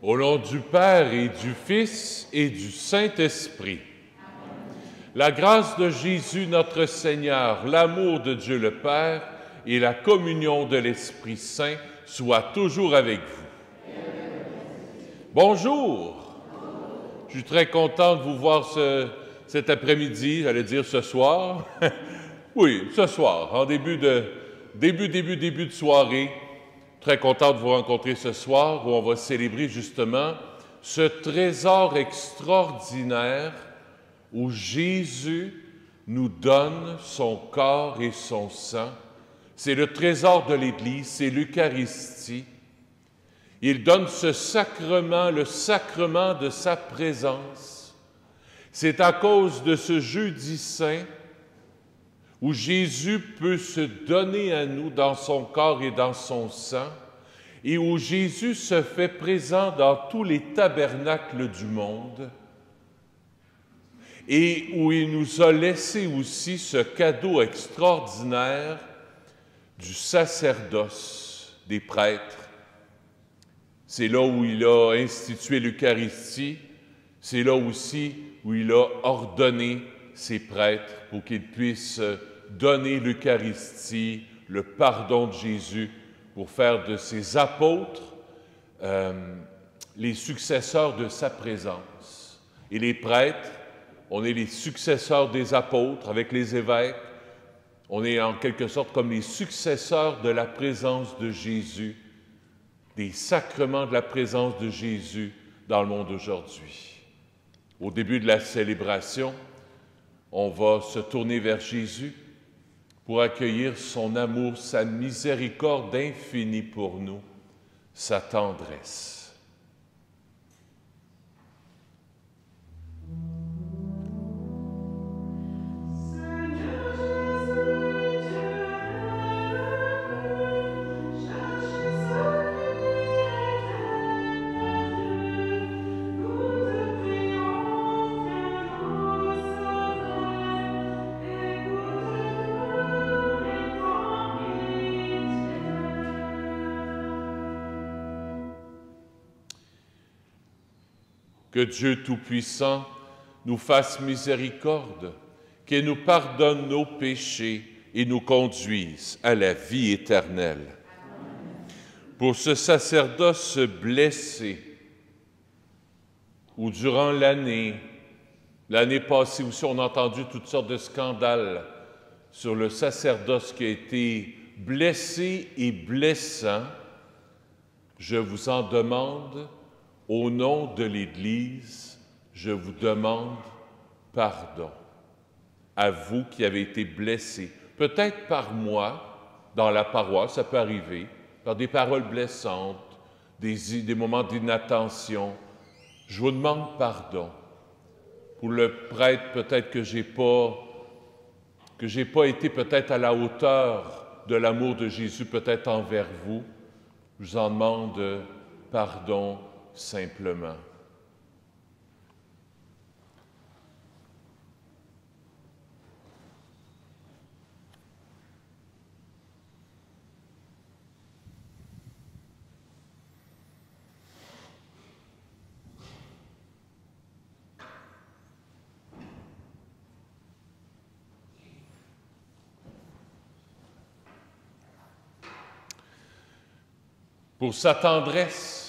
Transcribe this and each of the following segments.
Au nom du Père et du Fils et du Saint-Esprit. La grâce de Jésus notre Seigneur, l'amour de Dieu le Père et la communion de l'Esprit Saint soient toujours avec vous. Bonjour! Je suis très content de vous voir cet après-midi, j'allais dire ce soir. Oui, ce soir, en début de soirée. Très content de vous rencontrer ce soir où on va célébrer justement ce trésor extraordinaire où Jésus nous donne son corps et son sang. C'est le trésor de l'Église, c'est l'Eucharistie. Il donne ce sacrement, le sacrement de sa présence. C'est à cause de ce jeudi saint où Jésus peut se donner à nous dans son corps et dans son sang, et où Jésus se fait présent dans tous les tabernacles du monde, et où il nous a laissé aussi ce cadeau extraordinaire du sacerdoce des prêtres. C'est là où il a institué l'Eucharistie, c'est là aussi où il a ordonné ses prêtres pour qu'ils puissent donner l'Eucharistie, le pardon de Jésus, pour faire de ses apôtres les successeurs de sa présence. Et les prêtres, on est les successeurs des apôtres avec les évêques. On est en quelque sorte comme les successeurs de la présence de Jésus, des sacrements de la présence de Jésus dans le monde aujourd'hui. Au début de la célébration, on va se tourner vers Jésus pour accueillir son amour, sa miséricorde infinie pour nous, sa tendresse. Que Dieu Tout-Puissant nous fasse miséricorde, qu'il nous pardonne nos péchés et nous conduise à la vie éternelle. Pour ce sacerdoce blessé, où durant l'année passée aussi, on a entendu toutes sortes de scandales sur le sacerdoce qui a été blessé et blessant, je vous en demande. Au nom de l'Église, je vous demande pardon. À vous qui avez été blessés, peut-être par moi, dans la paroisse, ça peut arriver, par des paroles blessantes, des moments d'inattention. Je vous demande pardon. Pour le prêtre, peut-être que j'ai pas été peut-être à la hauteur de l'amour de Jésus, peut-être envers vous. Je vous en demande pardon simplement. Pour sa tendresse,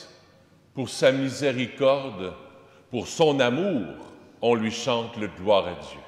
pour sa miséricorde, pour son amour, on lui chante le gloire à Dieu.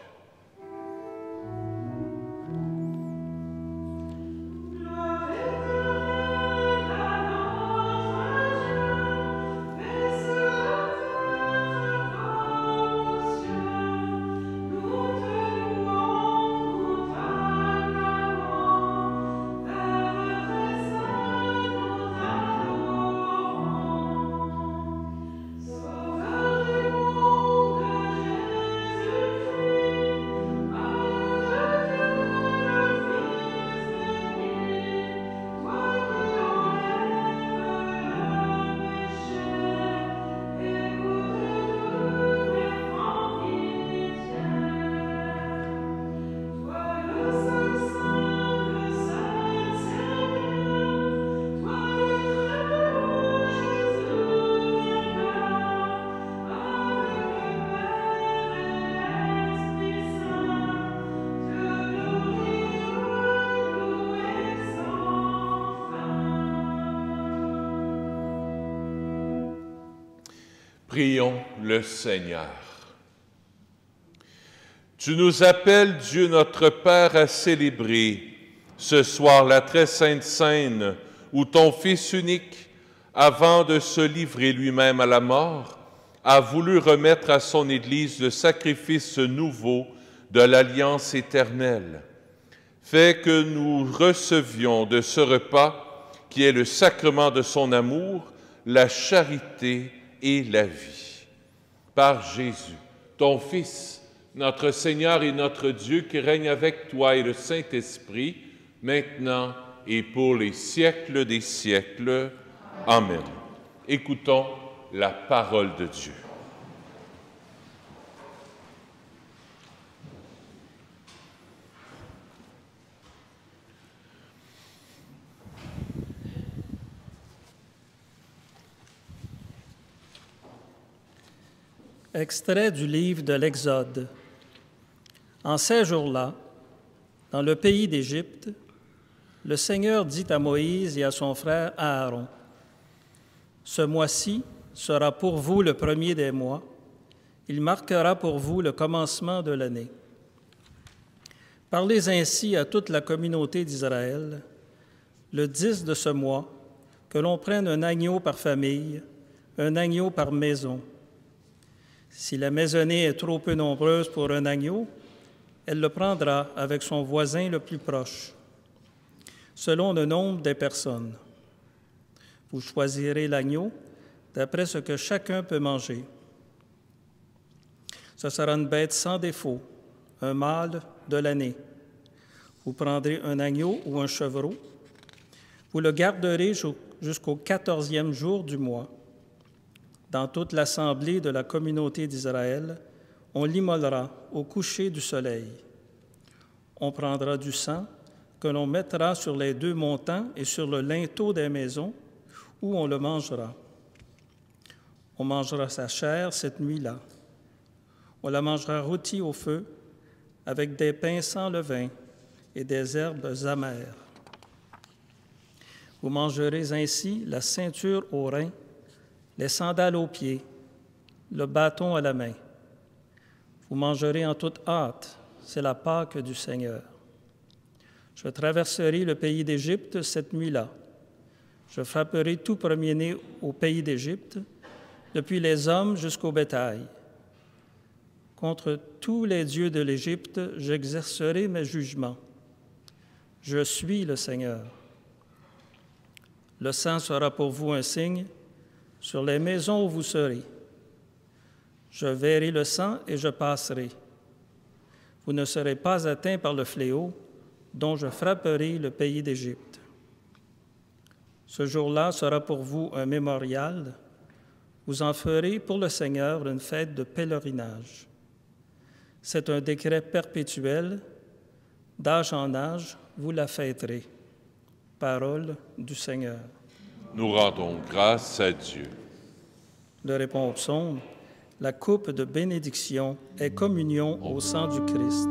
Prions le Seigneur. Tu nous appelles, Dieu notre Père, à célébrer ce soir la très sainte scène où ton Fils unique, avant de se livrer lui-même à la mort, a voulu remettre à son Église le sacrifice nouveau de l'alliance éternelle. Fais que nous recevions de ce repas, qui est le sacrement de son amour, la charité et la vie. Par Jésus, ton Fils, notre Seigneur et notre Dieu, qui règne avec toi et le Saint-Esprit, maintenant et pour les siècles des siècles. Amen. Écoutons la parole de Dieu. Extrait du livre de l'Exode. En ces jours-là, dans le pays d'Égypte, le Seigneur dit à Moïse et à son frère Aaron, « Ce mois-ci sera pour vous le premier des mois. Il marquera pour vous le commencement de l'année. Parlez ainsi à toute la communauté d'Israël. Le 10 de ce mois, que l'on prenne un agneau par famille, un agneau par maison. Si la maisonnée est trop peu nombreuse pour un agneau, elle le prendra avec son voisin le plus proche, selon le nombre des personnes. Vous choisirez l'agneau d'après ce que chacun peut manger. Ce sera une bête sans défaut, un mâle de l'année. Vous prendrez un agneau ou un chevreau. Vous le garderez jusqu'au 14e jour du mois. Dans toute l'assemblée de la communauté d'Israël, on l'immolera au coucher du soleil. On prendra du sang que l'on mettra sur les 2 montants et sur le linteau des maisons, où on le mangera. On mangera sa chair cette nuit-là. On la mangera rôtie au feu, avec des pains sans levain et des herbes amères. Vous mangerez ainsi la ceinture aux reins, les sandales aux pieds, le bâton à la main. Vous mangerez en toute hâte, c'est la Pâque du Seigneur. Je traverserai le pays d'Égypte cette nuit-là. Je frapperai tout premier-né au pays d'Égypte, depuis les hommes jusqu'au bétail. Contre tous les dieux de l'Égypte, j'exercerai mes jugements. Je suis le Seigneur. Le sang sera pour vous un signe sur les maisons où vous serez. Je verrai le sang et je passerai. Vous ne serez pas atteints par le fléau dont je frapperai le pays d'Égypte. Ce jour-là sera pour vous un mémorial. Vous en ferez pour le Seigneur une fête de pèlerinage. C'est un décret perpétuel. D'âge en âge, vous la fêterez. Parole du Seigneur. Nous rendons grâce à Dieu. Le répond au psaume, la coupe de bénédiction est communion au sang du Christ.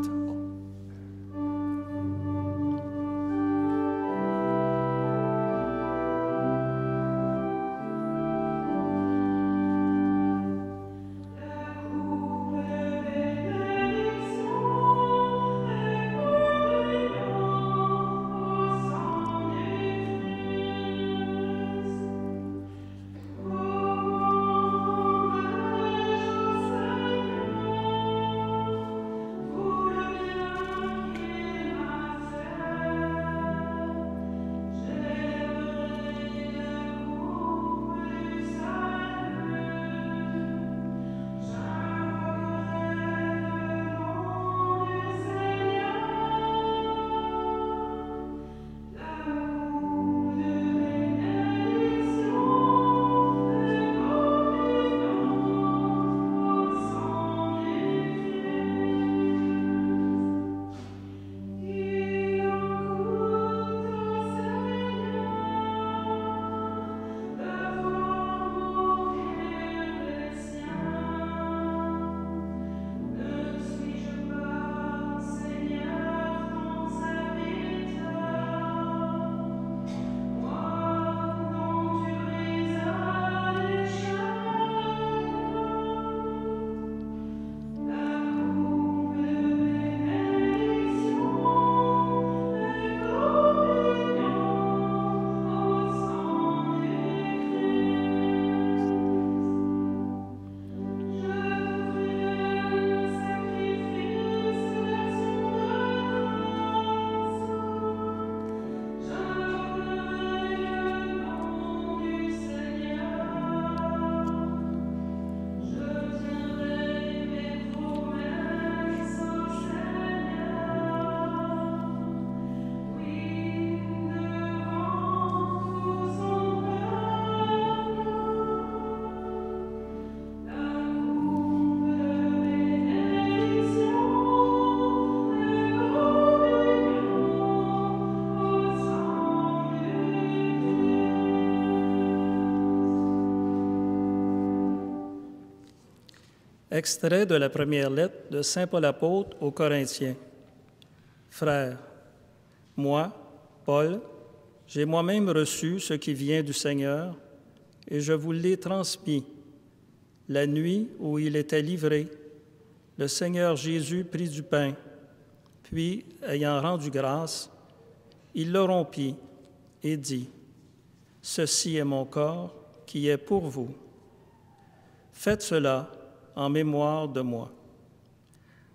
Extrait de la première lettre de Saint Paul apôtre aux Corinthiens. Frères, moi, Paul, j'ai moi-même reçu ce qui vient du Seigneur, et je vous l'ai transmis. La nuit où il était livré, le Seigneur Jésus prit du pain, puis, ayant rendu grâce, il le rompit et dit, « Ceci est mon corps qui est pour vous. Faites cela en mémoire de moi. »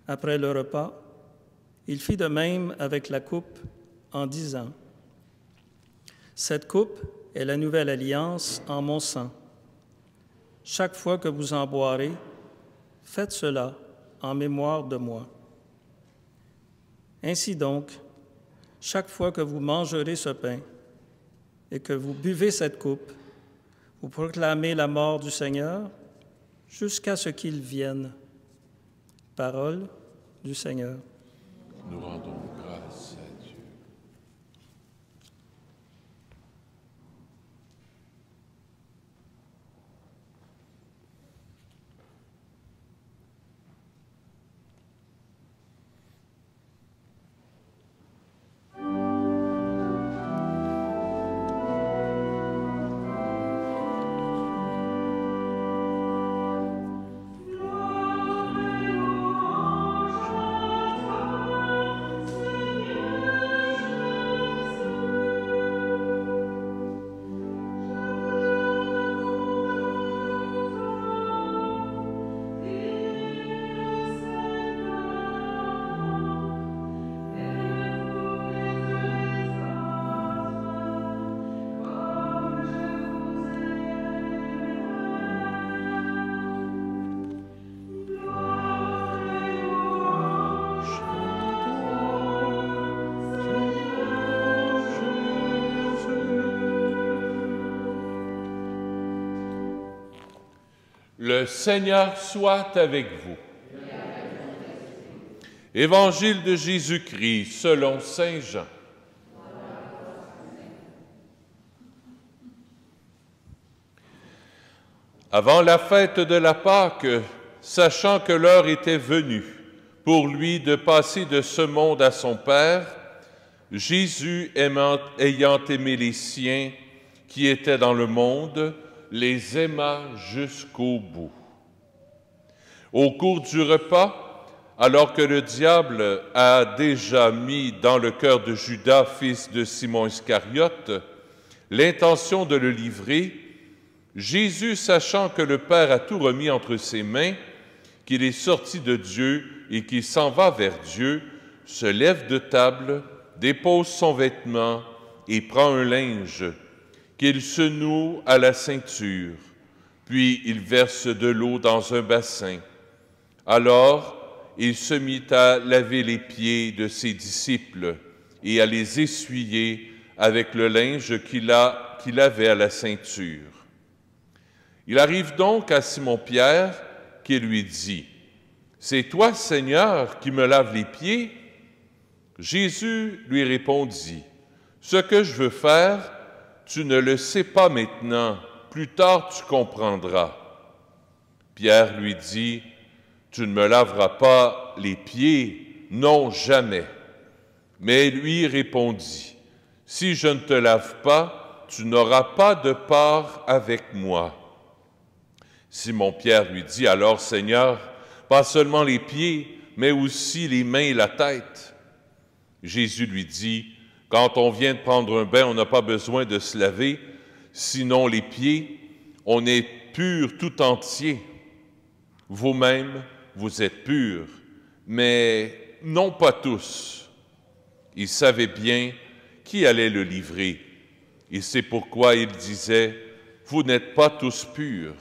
Après le repas, il fit de même avec la coupe en disant, « Cette coupe est la nouvelle alliance en mon sang. Chaque fois que vous en boirez, faites cela en mémoire de moi. Ainsi donc, chaque fois que vous mangerez ce pain et que vous buvez cette coupe, vous proclamez la mort du Seigneur jusqu'à ce qu'il vienne. » Parole du Seigneur. Nous rendons grâce à Dieu. Le Seigneur soit avec vous. Évangile de Jésus-Christ selon saint Jean. Avant la fête de la Pâque, sachant que l'heure était venue pour lui de passer de ce monde à son Père, Jésus, ayant aimé les siens qui étaient dans le monde, les aima jusqu'au bout. Au cours du repas, alors que le diable a déjà mis dans le cœur de Judas, fils de Simon Iscariote, l'intention de le livrer, Jésus, sachant que le Père a tout remis entre ses mains, qu'il est sorti de Dieu et qu'il s'en va vers Dieu, se lève de table, dépose son vêtement et prend un linge qu'il se noue à la ceinture, puis il verse de l'eau dans un bassin. Alors, il se mit à laver les pieds de ses disciples et à les essuyer avec le linge qu'il avait à la ceinture. Il arrive donc à Simon-Pierre qui lui dit, « C'est toi, Seigneur, qui me laves les pieds? » Jésus lui répondit, « Ce que je veux faire, tu ne le sais pas maintenant, plus tard tu comprendras. » Pierre lui dit, « Tu ne me laveras pas les pieds, non jamais. » Mais lui répondit, « Si je ne te lave pas, tu n'auras pas de part avec moi. » Simon-Pierre lui dit, « Alors, Seigneur, pas seulement les pieds, mais aussi les mains et la tête. » Jésus lui dit, « Quand on vient de prendre un bain, on n'a pas besoin de se laver, sinon les pieds, on est pur tout entier. Vous-même, vous êtes purs, mais non pas tous. » Il savait bien qui allait le livrer, et c'est pourquoi il disait, « Vous n'êtes pas tous purs. »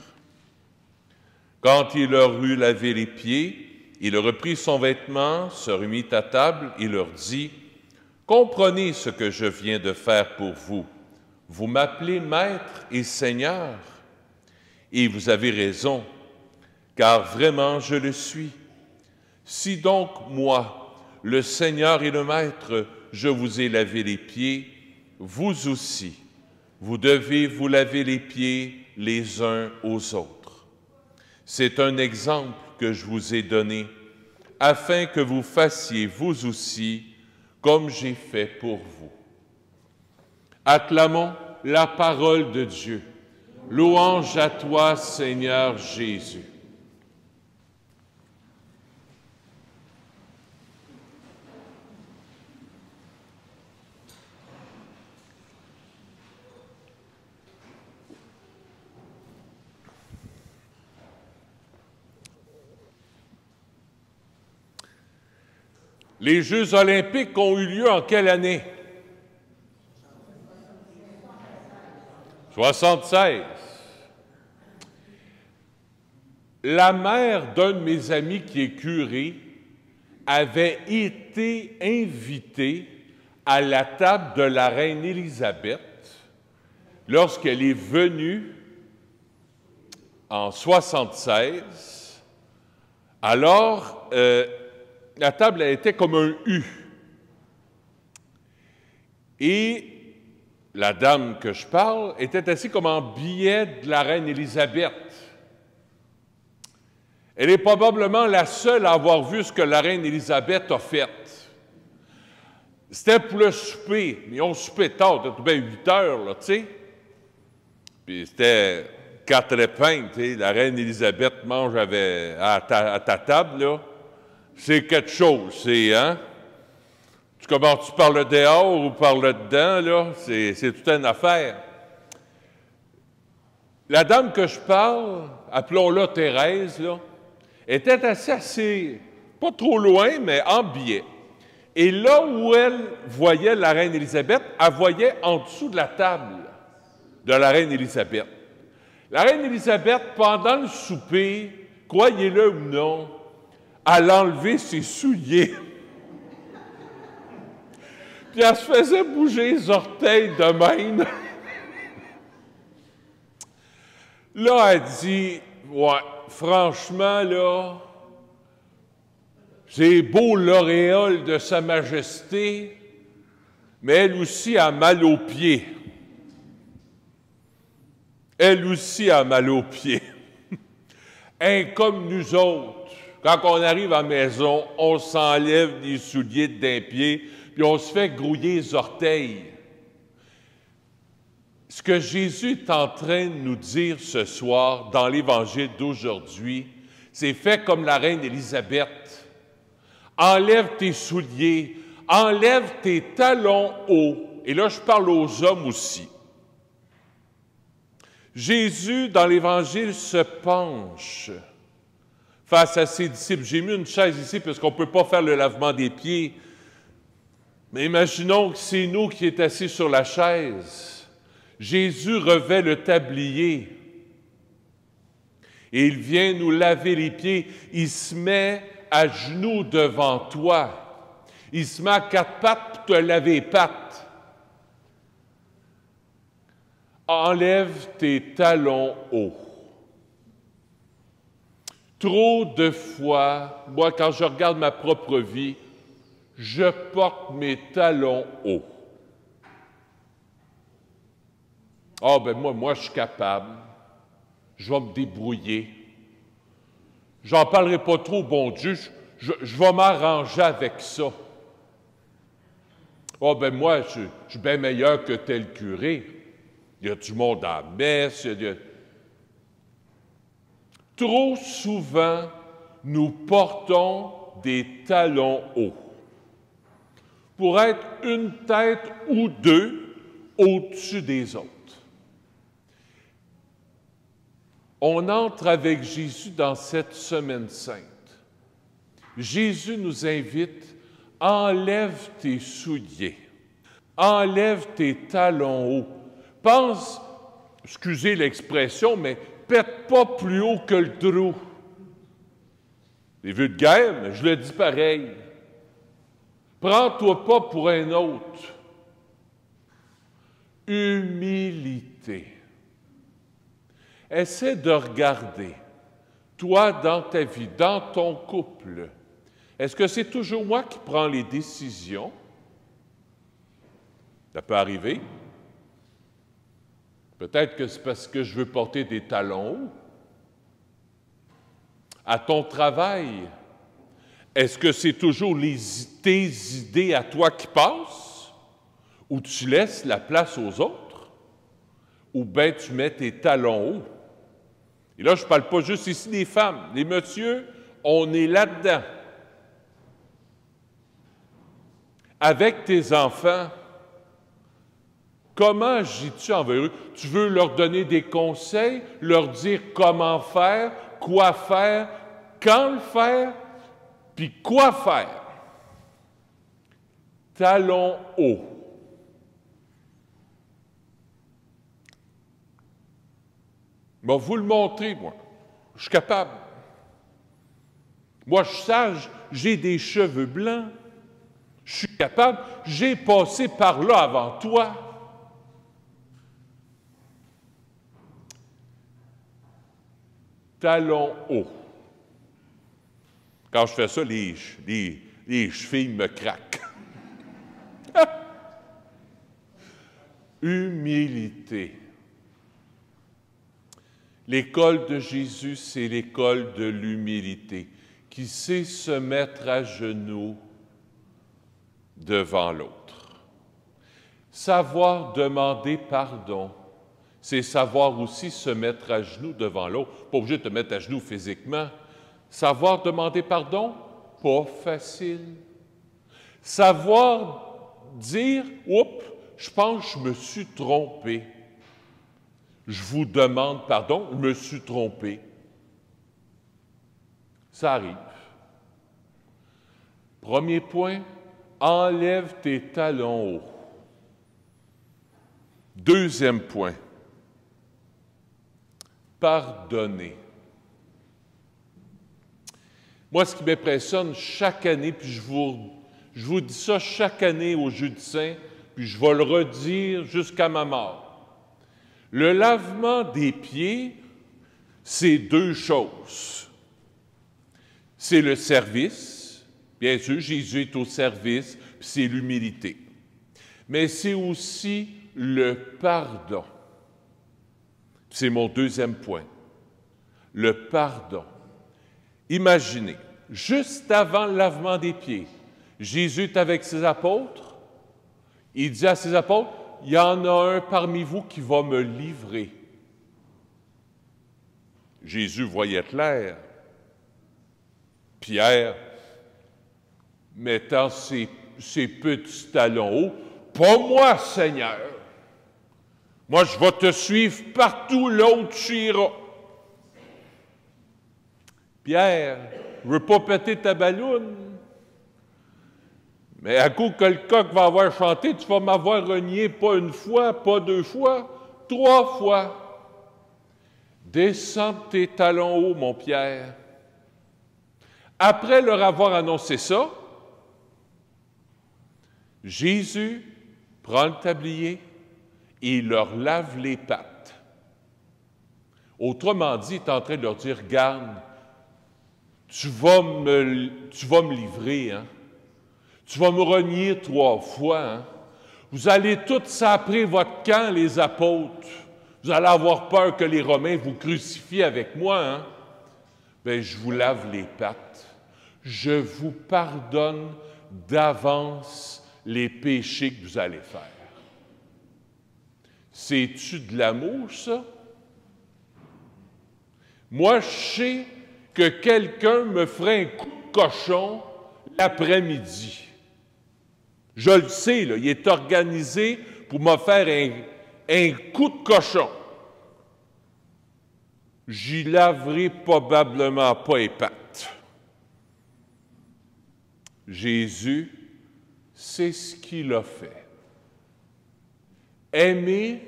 Quand il leur eut lavé les pieds, il reprit son vêtement, se remit à table et leur dit, « Comprenez ce que je viens de faire pour vous. Vous m'appelez Maître et Seigneur, et vous avez raison, car vraiment je le suis. Si donc moi, le Seigneur et le Maître, je vous ai lavé les pieds, vous aussi, vous devez vous laver les pieds les uns aux autres. C'est un exemple que je vous ai donné, afin que vous fassiez vous aussi comme j'ai fait pour vous. Acclamons la parole de Dieu. Louange à toi, Seigneur Jésus. Les Jeux olympiques ont eu lieu en quelle année? 76. La mère d'un de mes amis qui est curé avait été invitée à la table de la reine Élisabeth lorsqu'elle est venue en 76. Alors, la table était comme un U. Et la dame que je parle était assise comme en billet de la reine Élisabeth. Elle est probablement la seule à avoir vu ce que la reine Élisabeth a fait. C'était pour le souper, mais on soupait tard, c'était bien 8 heures, là, tu sais. Puis c'était 4 pains, tu sais, la reine Élisabeth mange à ta table, là. C'est quelque chose, c'est, hein? Comment tu parles dehors ou parles dedans, là, c'est toute une affaire. La dame que je parle, appelons-la Thérèse, là, était assez, pas trop loin, mais en biais. Et là où elle voyait la reine Élisabeth, elle voyait en dessous de la table de la reine Élisabeth. La reine Élisabeth, pendant le souper, croyez-le ou non, elle a enlevé ses souliers. Puis elle se faisait bouger les orteils de même. Là, elle dit, ouais, franchement, là, c'est beau l'auréole de Sa Majesté, mais elle aussi a mal aux pieds. Elle aussi a mal aux pieds. Comme nous autres, quand on arrive à la maison, on s'enlève les souliers d'un pied, puis on se fait grouiller les orteils. Ce que Jésus est en train de nous dire ce soir dans l'Évangile d'aujourd'hui, c'est fait comme la reine Élisabeth. Enlève tes souliers, enlève tes talons hauts. Et là, je parle aux hommes aussi. Jésus, dans l'Évangile, se penche face à ses disciples. J'ai mis une chaise ici parce qu'on ne peut pas faire le lavement des pieds. Mais imaginons que c'est nous qui est assis sur la chaise. Jésus revêt le tablier et il vient nous laver les pieds. Il se met à genoux devant toi. Il se met à 4 pattes pour te laver les pattes. Enlève tes talons hauts. Trop de fois, moi, quand je regarde ma propre vie, je porte mes talons hauts. Ah, ben moi, je suis capable. Je vais me débrouiller. J'en parlerai pas trop, bon Dieu, je vais m'arranger avec ça. Ah, ben moi, je suis bien meilleur que tel curé. Il y a du monde à la messe. Trop souvent, nous portons des talons hauts pour être une tête ou deux au-dessus des autres. On entre avec Jésus dans cette semaine sainte. Jésus nous invite, enlève tes souliers, enlève tes talons hauts. Pense, excusez l'expression, mais pète pas plus haut que le trou. Les vœux de guerre, mais je le dis pareil. Prends-toi pas pour un autre. Humilité. Essaie de regarder, toi, dans ta vie, dans ton couple. Est-ce que c'est toujours moi qui prends les décisions? Ça peut arriver. Peut-être que c'est parce que je veux porter des talons hauts. À ton travail, est-ce que c'est toujours tes idées à toi qui passent ou tu laisses la place aux autres ou bien tu mets tes talons hauts? Et là, je ne parle pas juste ici des femmes. Les messieurs, on est là-dedans. Avec tes enfants, comment agis-tu envers eux? Tu veux leur donner des conseils, leur dire comment faire, quoi faire, quand le faire, puis quoi faire? Talons hauts. Je vais vous le montrer, moi. Je suis capable. Moi, je suis sage, j'ai des cheveux blancs. Je suis capable, j'ai passé par là avant toi. Talons hauts. Quand je fais ça, les chevilles me craquent. Humilité. L'école de Jésus, c'est l'école de l'humilité, qui sait se mettre à genoux devant l'autre. Savoir demander pardon, c'est savoir aussi se mettre à genoux devant l'autre. Pas obligé de te mettre à genoux physiquement. Savoir demander pardon, pas facile. Savoir dire, oups, je pense que je me suis trompé. Je vous demande pardon, je me suis trompé. Ça arrive. Premier point, enlève tes talons hauts. Deuxième point, pardonner. Moi, ce qui m'impressionne chaque année, puis je vous dis ça chaque année au Jeudi Saint, puis je vais le redire jusqu'à ma mort. Le lavement des pieds, c'est deux choses. C'est le service, bien sûr, Jésus est au service, puis c'est l'humilité. Mais c'est aussi le pardon. C'est mon deuxième point. Le pardon. Imaginez, juste avant le lavement des pieds, Jésus est avec ses apôtres. Il dit à ses apôtres, « Il y en a un parmi vous qui va me livrer. » Jésus voyait clair. Pierre, mettant ses petits talons hauts, « Pas moi, Seigneur. Moi, je vais te suivre partout là où tu iras. » Pierre, je ne veux pas péter ta balloune, mais à coup que le coq va avoir chanté, tu vas m'avoir renié pas une fois, pas deux fois, 3 fois. Descends tes talons hauts, mon Pierre. Après leur avoir annoncé ça, Jésus prend le tablier et il leur lave les pattes. Autrement dit, il est en train de leur dire, « Regarde, tu vas me livrer, hein? Tu vas me renier 3 fois, hein? Vous allez tous s'après votre camp, les apôtres. Vous allez avoir peur que les Romains vous crucifient avec moi, hein? Bien, je vous lave les pattes. Je vous pardonne d'avance les péchés que vous allez faire. » C'est-tu de l'amour, ça? Moi, je sais que quelqu'un me ferait un coup de cochon l'après-midi. Je le sais, là, il est organisé pour me faire un coup de cochon. J'y laverai probablement pas les pattes. Jésus, c'est ce qu'il a fait. Aimer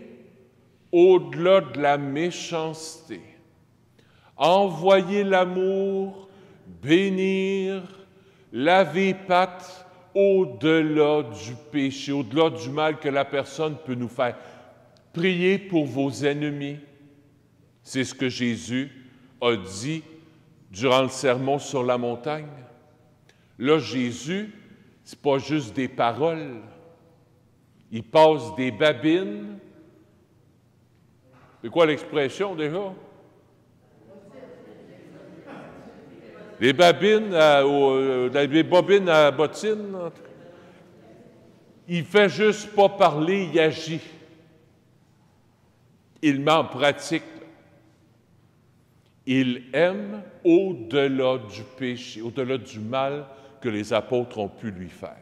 au-delà de la méchanceté. Envoyer l'amour, bénir, laver pattes au-delà du péché, au-delà du mal que la personne peut nous faire. Priez pour vos ennemis. C'est ce que Jésus a dit durant le sermon sur la montagne. Là, Jésus, ce n'est pas juste des paroles. Il passe des babines. C'est quoi l'expression déjà? Les babines, les bobines à bottines, en tout cas. Il fait juste pas parler, il agit. Il met en pratique. Il aime au-delà du péché, au-delà du mal que les apôtres ont pu lui faire.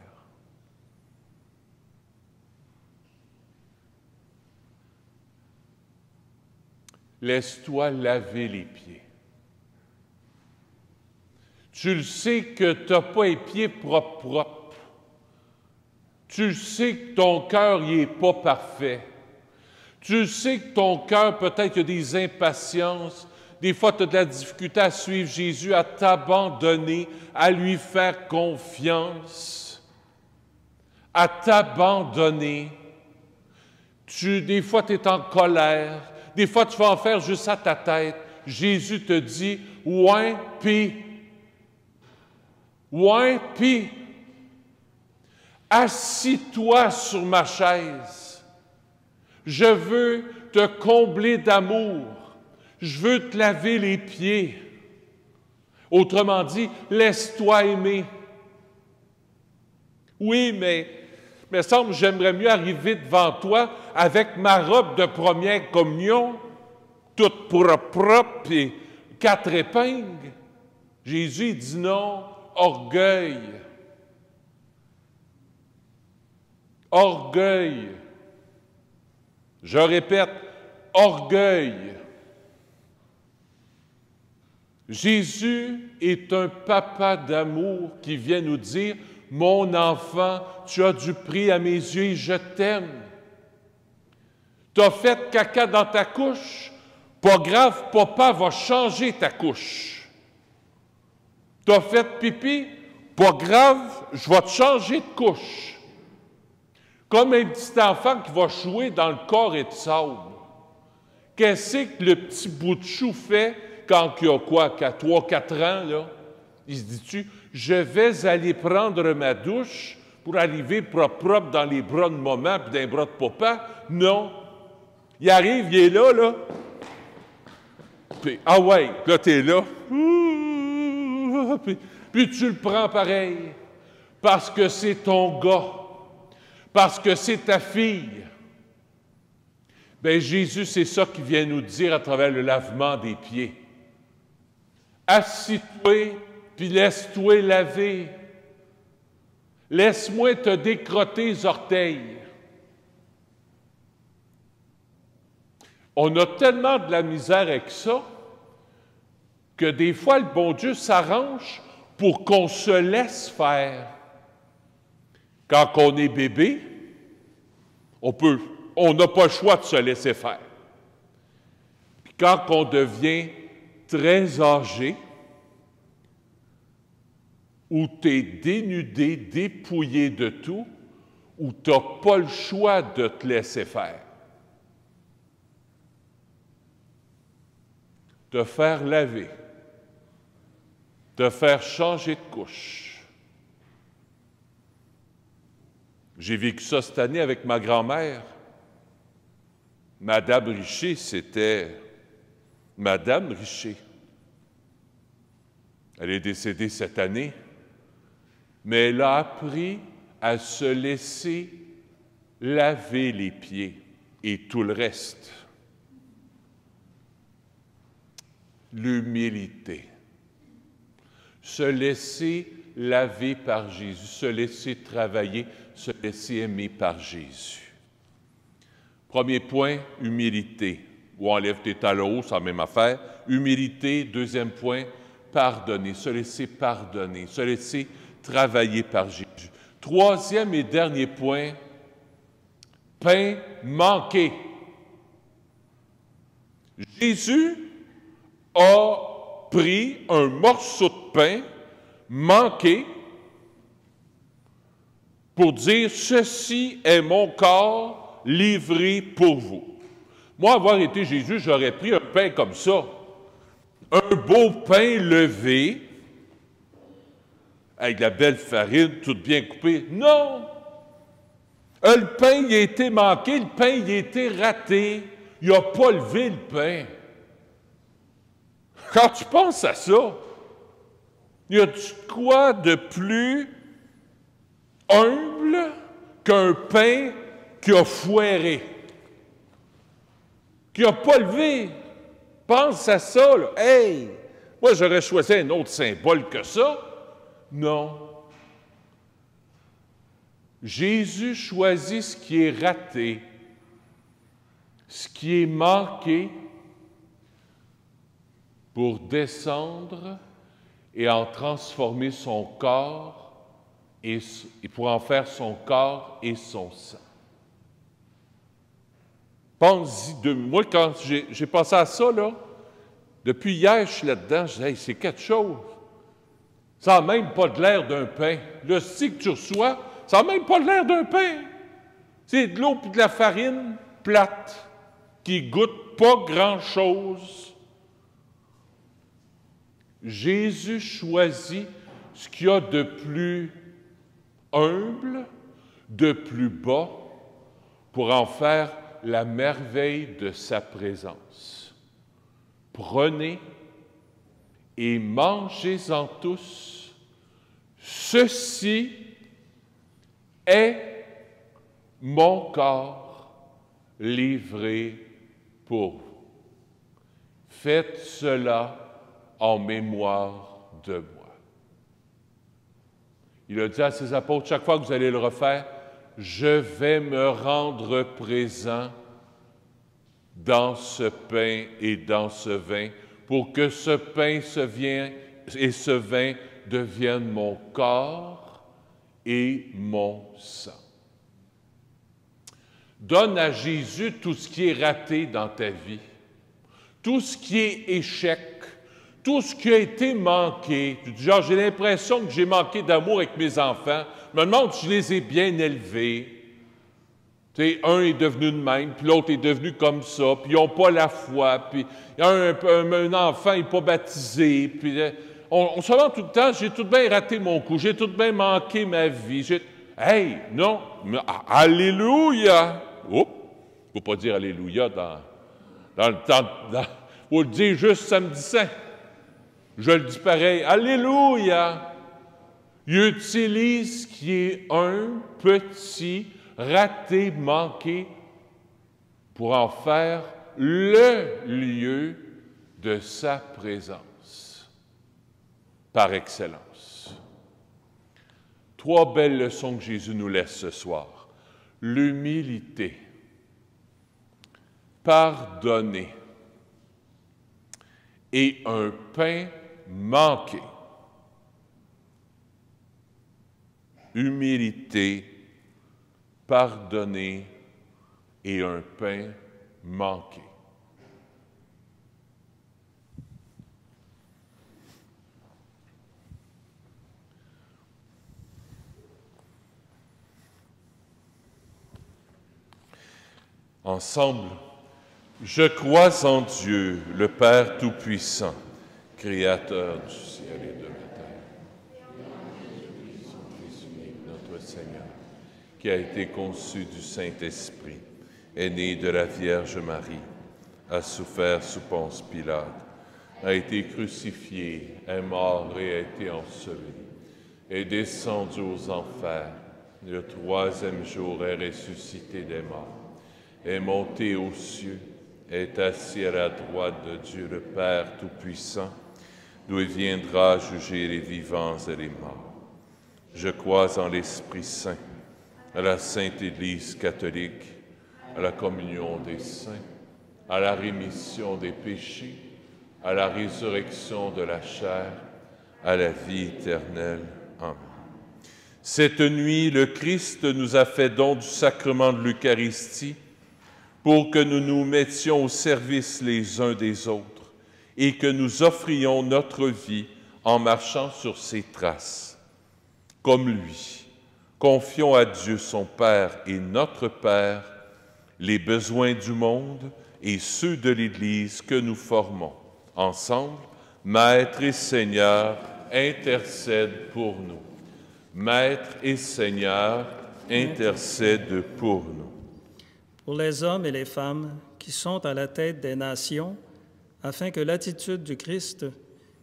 Laisse-toi laver les pieds. Tu le sais que tu n'as pas les pieds propres. Tu le sais que ton cœur n'est pas parfait. Tu le sais que ton cœur, peut-être, il y a des impatiences. Des fois, tu as de la difficulté à suivre Jésus, à t'abandonner, à lui faire confiance, à t'abandonner. Des fois, tu es en colère. Des fois, tu vas en faire juste à ta tête. Jésus te dit, « Ouais, pis. Ouais, pis. Assis-toi sur ma chaise. Je veux te combler d'amour. Je veux te laver les pieds. » Autrement dit, laisse-toi aimer. Oui, mais il me semble que j'aimerais mieux arriver devant toi avec ma robe de première communion, toute propre et 4 épingles. Jésus dit non, orgueil. Orgueil. Je répète, orgueil. Jésus est un papa d'amour qui vient nous dire, « Mon enfant, tu as du prix à mes yeux et je t'aime. Tu as fait caca dans ta couche, pas grave, papa va changer ta couche. Tu as fait pipi, pas grave, je vais te changer de couche. » Comme un petit enfant qui va jouer dans le corps et de sable. Qu'est-ce que le petit bout de chou fait quand il a quoi, 3-4 ans, là? Il se dit-tu, je vais aller prendre ma douche pour arriver propre dans les bras de maman puis dans les bras de papa? Non. Il arrive, il est là, là. Puis, ah ouais, là, t'es là. Puis tu le prends pareil. Parce que c'est ton gars. Parce que c'est ta fille. Bien, Jésus, c'est ça qu'il vient nous dire à travers le lavement des pieds. Assis-toi, puis laisse-toi laver. Laisse-moi te décrotter les orteils. On a tellement de la misère avec ça que des fois, le bon Dieu s'arrange pour qu'on se laisse faire. Quand on est bébé, on n'a pas le choix de se laisser faire. Puis quand on devient très âgé, où tu es dénudé, dépouillé de tout, où tu n'as pas le choix de te laisser faire. Te faire laver, te faire changer de couche. J'ai vécu ça cette année avec ma grand-mère. Madame Richer, c'était Madame Richer. Elle est décédée cette année, mais elle a appris à se laisser laver les pieds et tout le reste. L'humilité. Se laisser laver par Jésus, se laisser travailler, se laisser aimer par Jésus. Premier point, humilité. Ou enlève tes talons hauts, c'est la même affaire. Humilité. Deuxième point, pardonner, se laisser pardonner, se laisser travailler par Jésus. Troisième et dernier point, pain manqué. Jésus a pris un morceau de pain manqué pour dire « Ceci est mon corps livré pour vous ». Moi, avoir été Jésus, j'aurais pris un pain comme ça, un beau pain levé, avec de la belle farine, toute bien coupée. Non! Le pain, il a été manqué, le pain, il a été raté. Il n'a pas levé le pain. Quand tu penses à ça, Y a-t-il quoi de plus humble qu'un pain qui a foiré, qui n'a pas levé? Pense à ça, là. Hey! Moi, j'aurais choisi un autre symbole que ça. Non. Jésus choisit ce qui est raté, ce qui est manqué, pour descendre et en transformer son corps et pour en faire son corps et son sang. Pense-y, moi, quand j'ai pensé à ça, là, depuis hier, je suis là-dedans, je dis, hey, c'est quelque chose. Ça n'a même pas de l'air d'un pain. Le stick que tu reçois, ça n'a même pas de l'air d'un pain. C'est de l'eau et de la farine plate qui goûte pas grand-chose. Jésus choisit ce qu'il y a de plus humble, de plus bas, pour en faire la merveille de sa présence. Prenez et mangez-en tous. Ceci est mon corps livré pour vous. Faites cela en mémoire de moi. Il a dit à ses apôtres, chaque fois que vous allez le refaire, je vais me rendre présent dans ce pain et dans ce vin, pour que ce pain et ce vin deviennent mon corps et mon sang. Donne à Jésus tout ce qui est raté dans ta vie, tout ce qui est échec, tout ce qui a été manqué. Tu dis, genre, j'ai l'impression que j'ai manqué d'amour avec mes enfants. Je me demande si je les ai bien élevés. Tu sais, un est devenu de même, puis l'autre est devenu comme ça, puis ils n'ont pas la foi, puis un enfant n'est pas baptisé, puis on se demande tout le temps, j'ai tout bien raté mon coup, j'ai tout bien manqué ma vie. Hey, non, mais, alléluia! Oups, il ne faut pas dire alléluia dans le temps, il faut le dire juste samedi saint. Je le dis pareil, alléluia! Il utilise ce qui est un petit, raté, manqué, pour en faire le lieu de sa présence, par excellence. 3 belles leçons que Jésus nous laisse ce soir. L'humilité, pardonner et un pain manqué. Humilité, pardonner et un pain manqué. Ensemble, je crois en Dieu, le Père Tout-Puissant, Créateur du ciel et de la terre, son Fils unique, notre Seigneur, qui a été conçu du Saint-Esprit, est né de la Vierge Marie, a souffert sous Ponce Pilate, a été crucifié, est mort et a été enseveli, est descendu aux enfers, le 3e jour est ressuscité des morts, est monté aux cieux, est assis à la droite de Dieu le Père Tout-Puissant, d'où il viendra juger les vivants et les morts. Je crois en l'Esprit Saint, à la Sainte Église catholique, à la communion des saints, à la rémission des péchés, à la résurrection de la chair, à la vie éternelle. Amen. Cette nuit, le Christ nous a fait don du sacrement de l'Eucharistie pour que nous nous mettions au service les uns des autres et que nous offrions notre vie en marchant sur ses traces. Comme lui, confions à Dieu son Père et notre Père les besoins du monde et ceux de l'Église que nous formons. Ensemble, Maître et Seigneur, intercède pour nous. Maître et Seigneur, intercède pour nous. Pour les hommes et les femmes qui sont à la tête des nations, afin que l'attitude du Christ,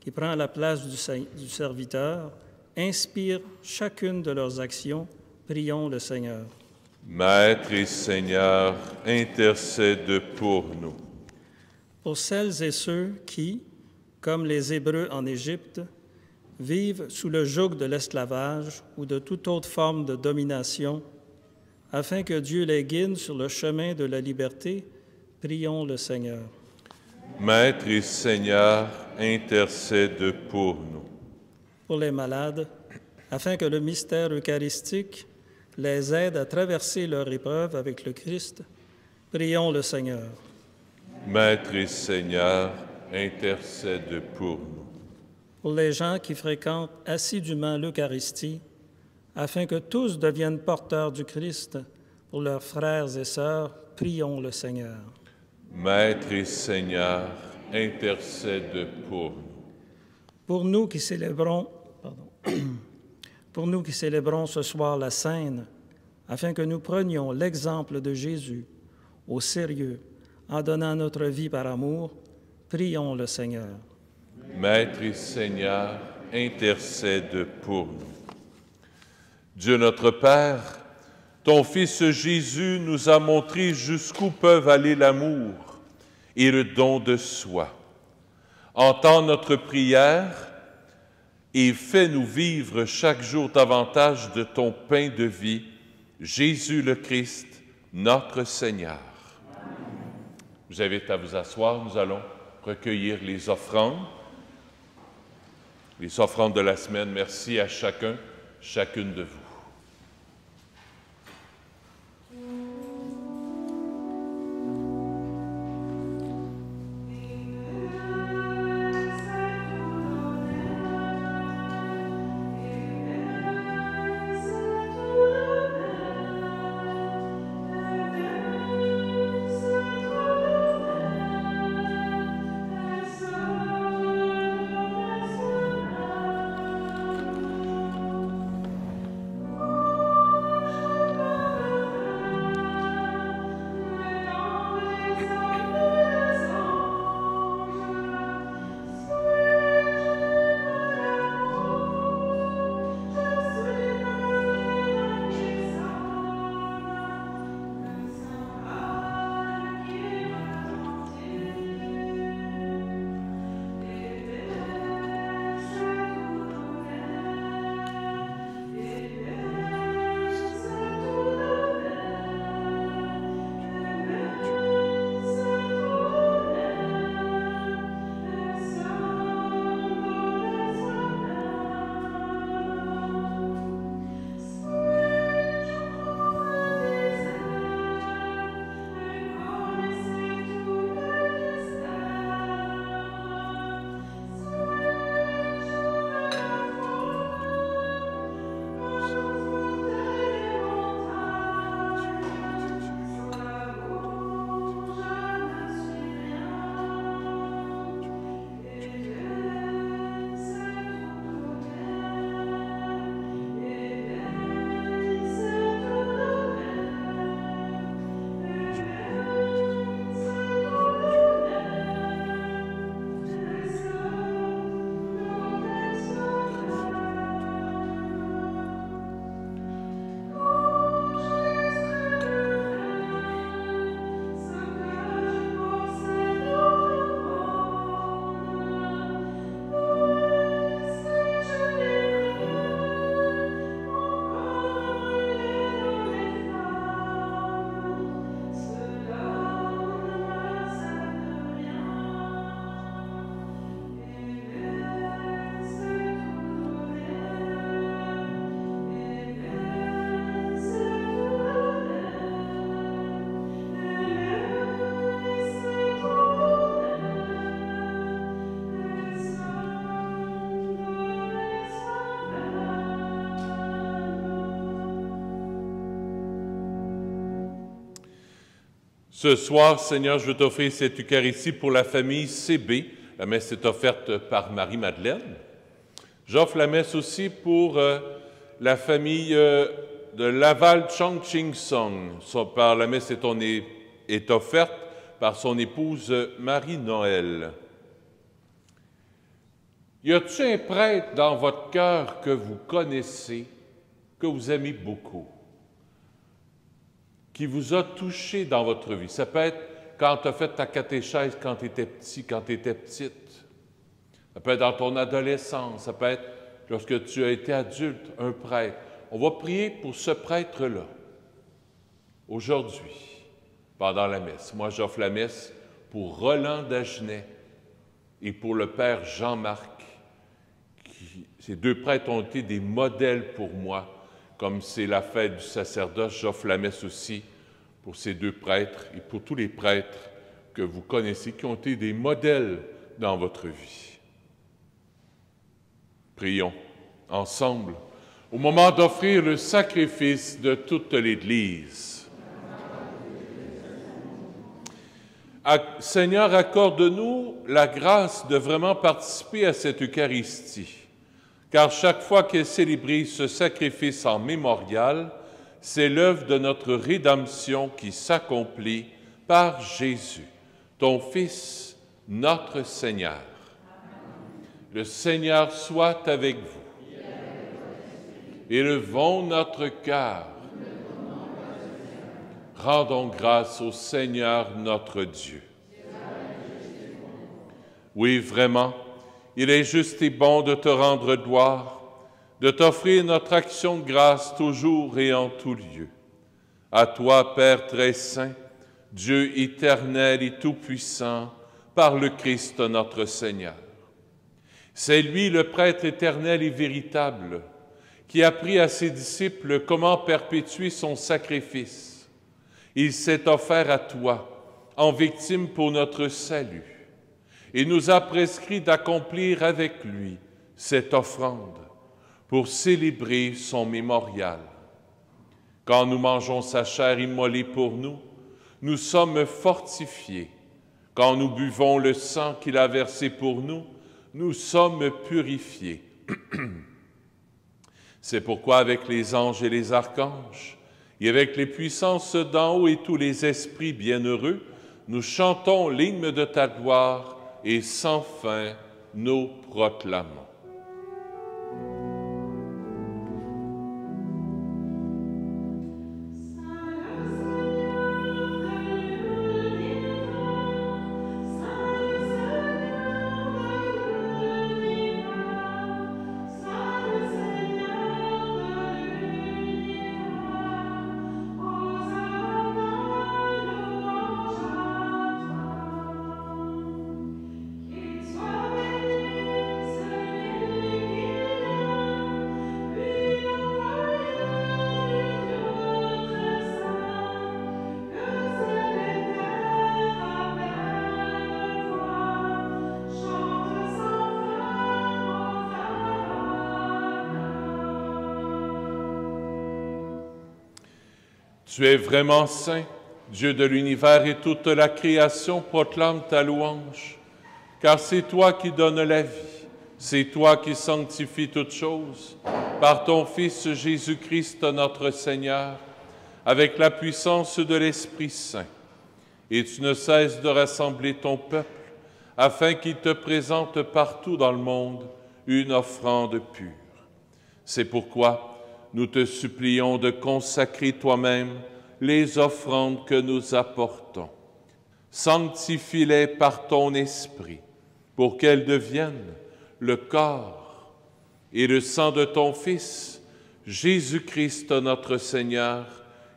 qui prend la place du serviteur, inspire chacune de leurs actions. Prions le Seigneur. Maître et Seigneur, intercède pour nous. Pour celles et ceux qui, comme les Hébreux en Égypte, vivent sous le joug de l'esclavage ou de toute autre forme de domination, afin que Dieu les guide sur le chemin de la liberté, prions le Seigneur. Maître et Seigneur, intercède pour nous. Pour les malades, afin que le mystère eucharistique les aide à traverser leur épreuve avec le Christ, prions le Seigneur. Maître et Seigneur, intercède pour nous. Pour les gens qui fréquentent assidûment l'Eucharistie, afin que tous deviennent porteurs du Christ, pour leurs frères et sœurs, prions le Seigneur. Maître et Seigneur, intercède pour nous. Pour nous qui célébrons, ce soir la Seine, afin que nous prenions l'exemple de Jésus au sérieux en donnant notre vie par amour, prions le Seigneur. Maître et Seigneur, intercède pour nous. Dieu notre Père, ton Fils Jésus nous a montré jusqu'où peuvent aller l'amour et le don de soi. Entends notre prière et fais-nous vivre chaque jour davantage de ton pain de vie, Jésus le Christ, notre Seigneur. Je vous invite à vous asseoir, nous allons recueillir les offrandes de la semaine. Merci à chacune de vous. Ce soir, Seigneur, je veux t'offrir cette Eucharistie pour la famille CB. La messe est offerte par Marie-Madeleine. J'offre la messe aussi pour la famille de Laval Chong Ching Song. La messe est offerte par son épouse Marie-Noël. Y a-t-il un prêtre dans votre cœur que vous connaissez, que vous aimez beaucoup, qui vous a touché dans votre vie? Ça peut être quand tu as fait ta catéchèse quand tu étais petit, quand tu étais petite. Ça peut être dans ton adolescence, ça peut être lorsque tu as été adulte, un prêtre. On va prier pour ce prêtre-là, aujourd'hui, pendant la messe. Moi, j'offre la messe pour Roland Dagenet et pour le père Jean-Marc. Ces deux prêtres ont été des modèles pour moi. Comme c'est la fête du sacerdoce, j'offre la messe aussi pour ces deux prêtres et pour tous les prêtres que vous connaissez, qui ont été des modèles dans votre vie. Prions ensemble au moment d'offrir le sacrifice de toute l'Église. Seigneur, accorde-nous la grâce de vraiment participer à cette Eucharistie, car chaque fois qu'est célébré ce sacrifice en mémorial, c'est l'œuvre de notre rédemption qui s'accomplit par Jésus, ton Fils, notre Seigneur. Le Seigneur soit avec vous. Élevons notre cœur. Rendons grâce au Seigneur notre Dieu. Oui, vraiment, il est juste et bon de te rendre gloire, de t'offrir notre action de grâce toujours et en tout lieu. À toi, Père très saint, Dieu éternel et tout-puissant, par le Christ notre Seigneur. C'est lui le prêtre éternel et véritable, qui a appris à ses disciples comment perpétuer son sacrifice. Il s'est offert à toi, en victime pour notre salut, et nous a prescrit d'accomplir avec lui cette offrande pour célébrer son mémorial. Quand nous mangeons sa chair immolée pour nous, nous sommes fortifiés. Quand nous buvons le sang qu'il a versé pour nous, nous sommes purifiés. C'est pourquoi avec les anges et les archanges, et avec les puissances d'en haut et tous les esprits bienheureux, nous chantons l'hymne de ta gloire et sans fin nous proclamons. Tu es vraiment saint, Dieu de l'univers, et toute la création proclame ta louange, car c'est toi qui donnes la vie, c'est toi qui sanctifies toutes choses, par ton Fils Jésus-Christ notre Seigneur, avec la puissance de l'Esprit Saint. Et tu ne cesses de rassembler ton peuple, afin qu'il te présente partout dans le monde une offrande pure. C'est pourquoi nous te supplions de consacrer toi-même les offrandes que nous apportons. Sanctifie-les par ton esprit, pour qu'elles deviennent le corps et le sang de ton Fils, Jésus-Christ notre Seigneur,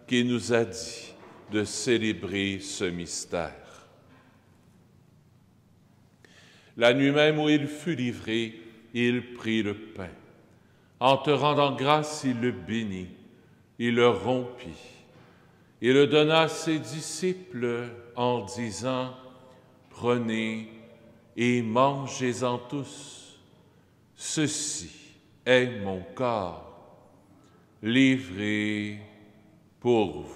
qui nous a dit de célébrer ce mystère. La nuit même où il fut livré, il prit le pain. En te rendant grâce, il le bénit, il le rompit, et le donna à ses disciples en disant, « Prenez et mangez-en tous, ceci est mon corps, livré pour vous. »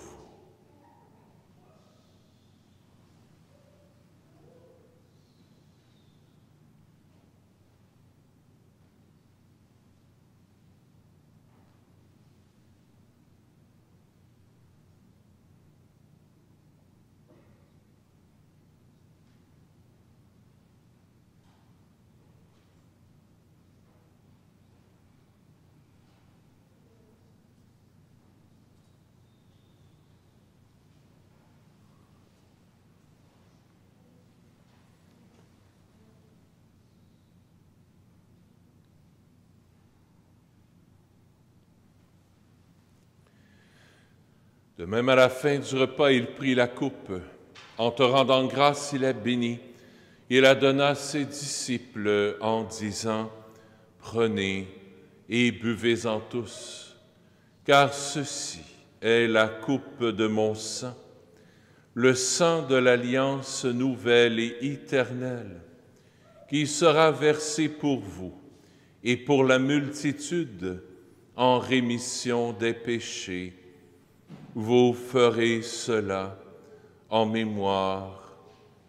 De même, à la fin du repas, il prit la coupe. En te rendant grâce, il la bénit. Il la donna à ses disciples en disant, « Prenez et buvez-en tous, car ceci est la coupe de mon sang, le sang de l'alliance nouvelle et éternelle, qui sera versé pour vous et pour la multitude en rémission des péchés. Vous ferez cela en mémoire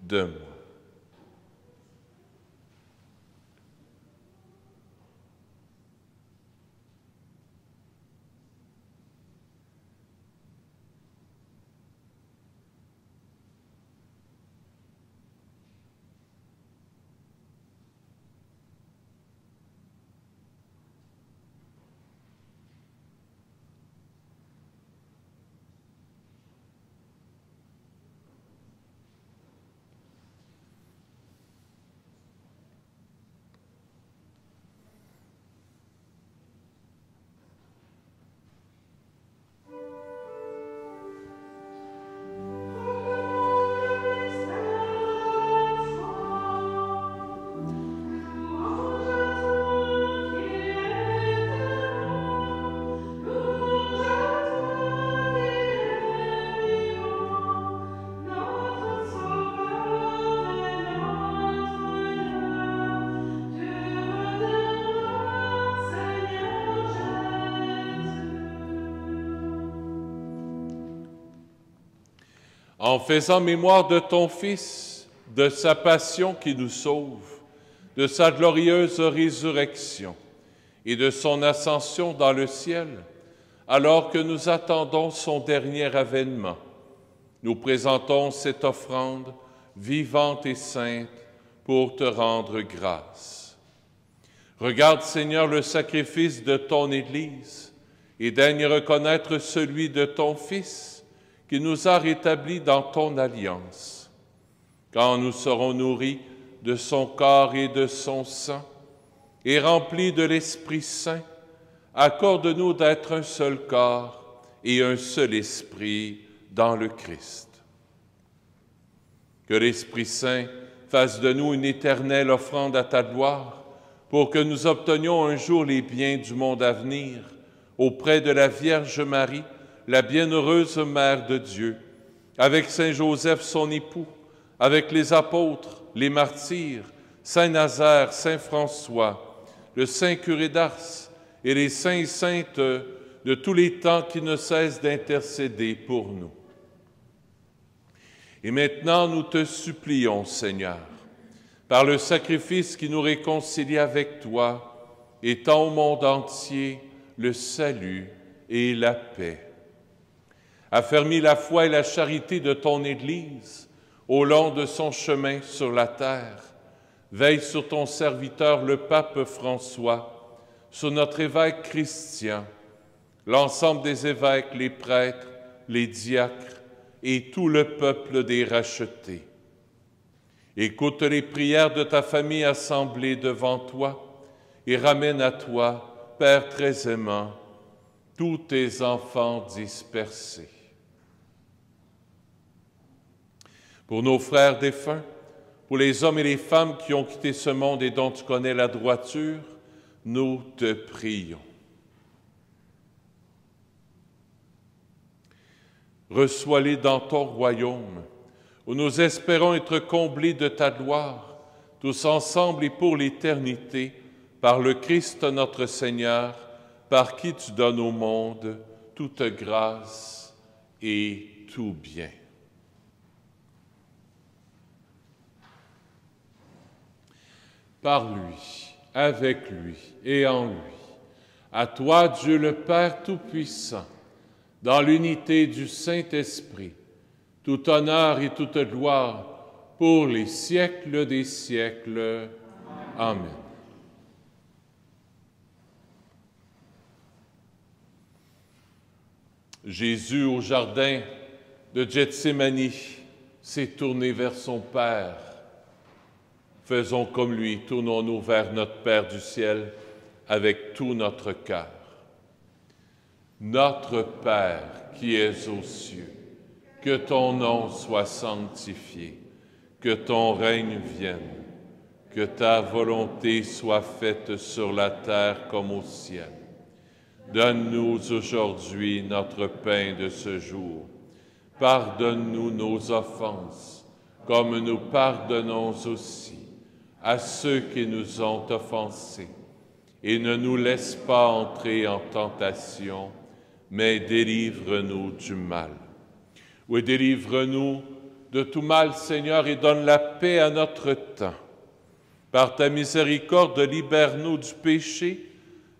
de moi. » En faisant mémoire de ton Fils, de sa passion qui nous sauve, de sa glorieuse résurrection et de son ascension dans le ciel, alors que nous attendons son dernier avènement, nous présentons cette offrande vivante et sainte pour te rendre grâce. Regarde, Seigneur, le sacrifice de ton Église et daigne reconnaître celui de ton Fils, qui nous a rétablis dans ton alliance. Quand nous serons nourris de son corps et de son sang, et remplis de l'Esprit Saint, accorde-nous d'être un seul corps et un seul esprit dans le Christ. Que l'Esprit Saint fasse de nous une éternelle offrande à ta gloire, pour que nous obtenions un jour les biens du monde à venir, auprès de la Vierge Marie, la bienheureuse Mère de Dieu, avec Saint Joseph son époux, avec les apôtres, les martyrs, Saint Nazaire, Saint François, le Saint curé d'Ars et les saints et saintes de tous les temps qui ne cessent d'intercéder pour nous. Et maintenant, nous te supplions, Seigneur, par le sacrifice qui nous réconcilie avec toi, étends au monde entier le salut et la paix. Affermis la foi et la charité de ton Église au long de son chemin sur la terre. Veille sur ton serviteur, le pape François, sur notre évêque Christian, l'ensemble des évêques, les prêtres, les diacres et tout le peuple des rachetés. Écoute les prières de ta famille assemblée devant toi et ramène à toi, Père très aimant, tous tes enfants dispersés. Pour nos frères défunts, pour les hommes et les femmes qui ont quitté ce monde et dont tu connais la droiture, nous te prions. Reçois-les dans ton royaume, où nous espérons être comblés de ta gloire, tous ensemble et pour l'éternité, par le Christ notre Seigneur, par qui tu donnes au monde toute grâce et tout bien. Par lui, avec lui et en lui, à toi, Dieu le Père Tout-Puissant, dans l'unité du Saint-Esprit, tout honneur et toute gloire pour les siècles des siècles. Amen. Jésus, au jardin de Gethsémani, s'est tourné vers son Père. Faisons comme lui, tournons-nous vers notre Père du ciel avec tout notre cœur. Notre Père qui es aux cieux, que ton nom soit sanctifié, que ton règne vienne, que ta volonté soit faite sur la terre comme au ciel. Donne-nous aujourd'hui notre pain de ce jour. Pardonne-nous nos offenses, comme nous pardonnons aussi à ceux qui nous ont offensés. Et ne nous laisse pas entrer en tentation, mais délivre-nous du mal. Oui, délivre-nous de tout mal, Seigneur, et donne la paix à notre temps. Par ta miséricorde, libère-nous du péché,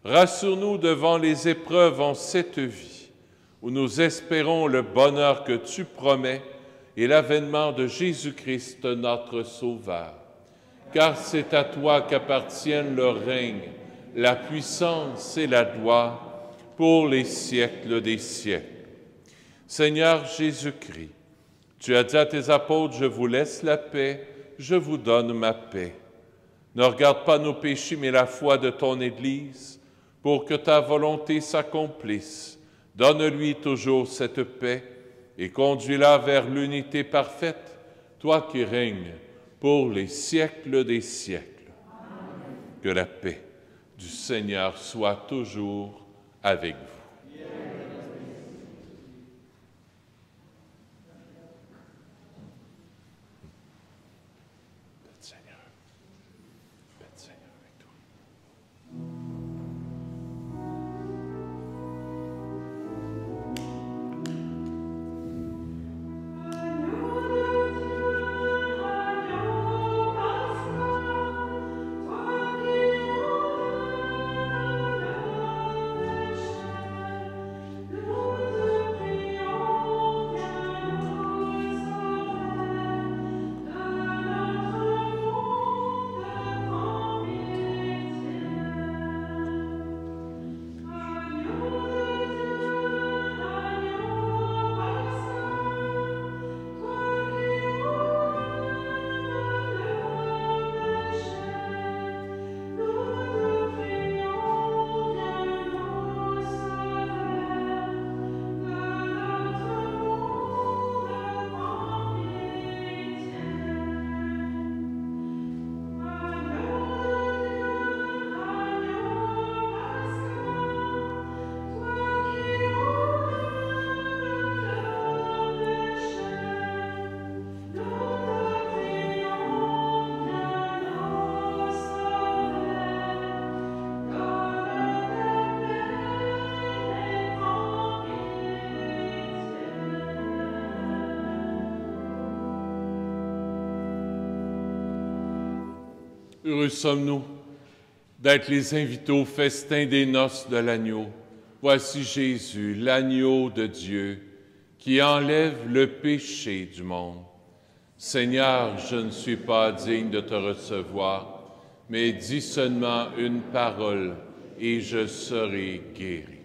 rassure-nous devant les épreuves en cette vie, où nous espérons le bonheur que tu promets et l'avènement de Jésus-Christ, notre Sauveur. Car c'est à toi qu'appartiennent le règne, la puissance et la gloire pour les siècles des siècles. Seigneur Jésus-Christ, tu as dit à tes apôtres, je vous laisse la paix, je vous donne ma paix. Ne regarde pas nos péchés, mais la foi de ton Église, pour que ta volonté s'accomplisse. Donne-lui toujours cette paix et conduis-la vers l'unité parfaite, toi qui règnes pour les siècles des siècles. Amen. Que la paix du Seigneur soit toujours avec vous. Heureux sommes-nous d'être les invités au festin des noces de l'agneau. Voici Jésus, l'agneau de Dieu, qui enlève le péché du monde. Seigneur, je ne suis pas digne de te recevoir, mais dis seulement une parole et je serai guéri.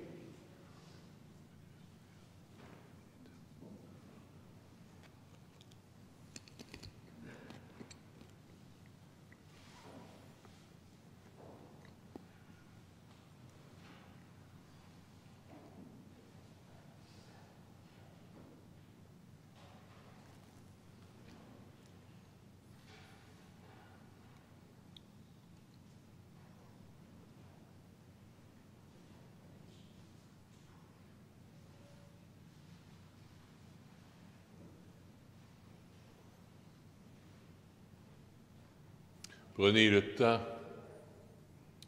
Prenez le temps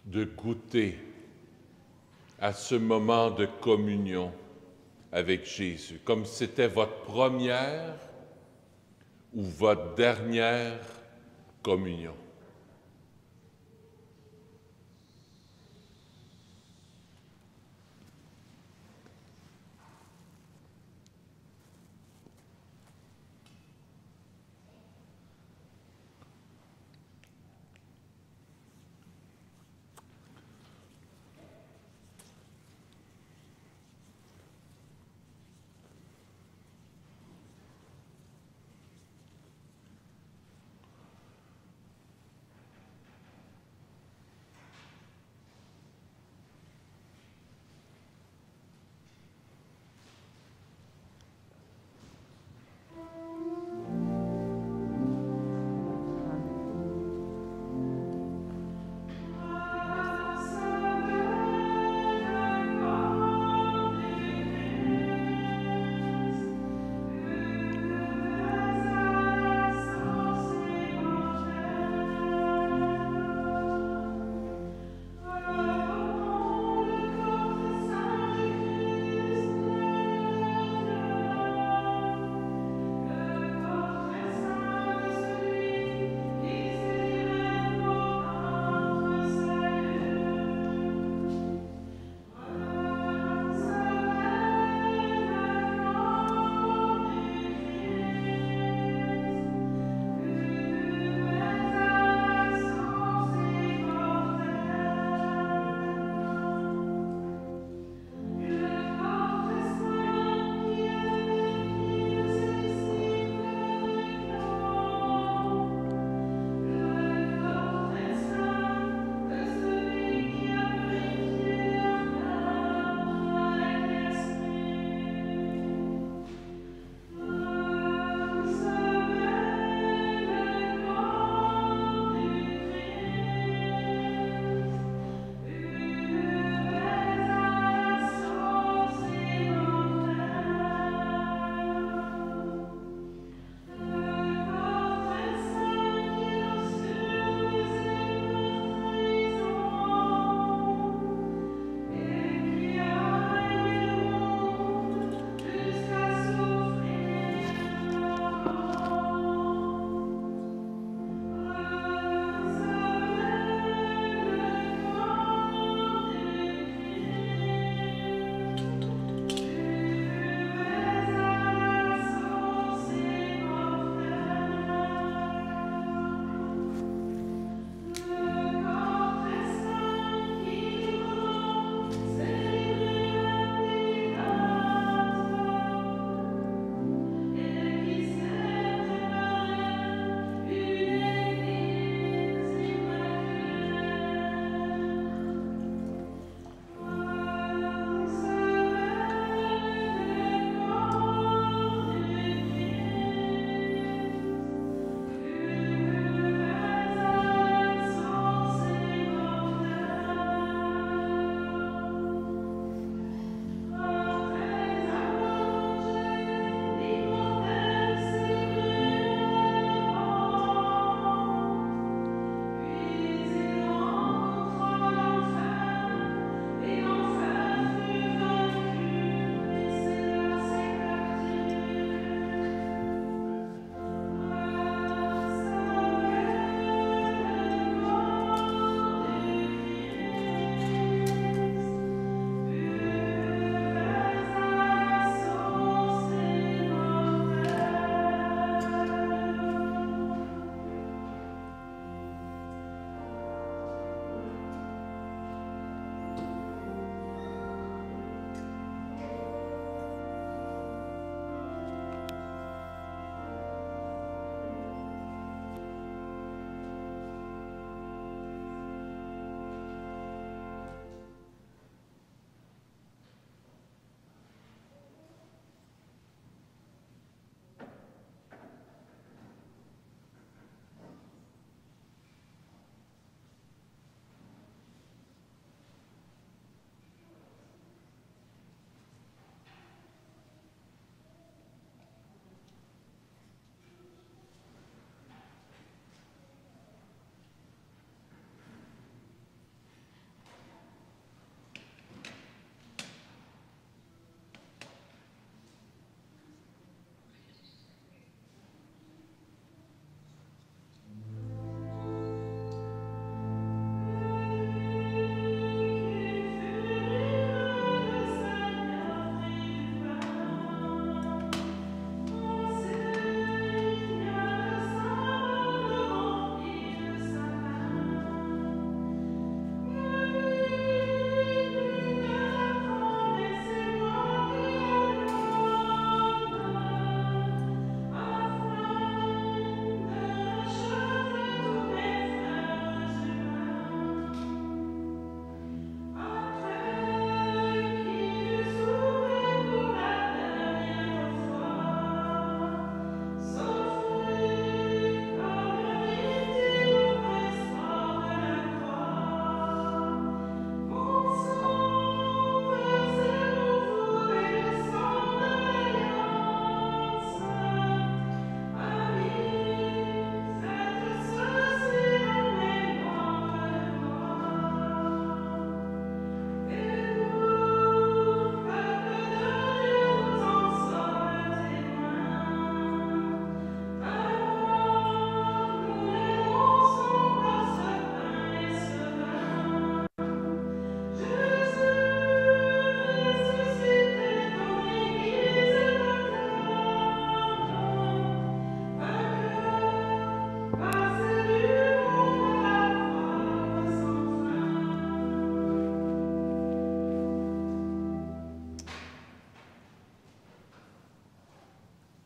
de goûter à ce moment de communion avec Jésus, comme si c'était votre première ou votre dernière communion.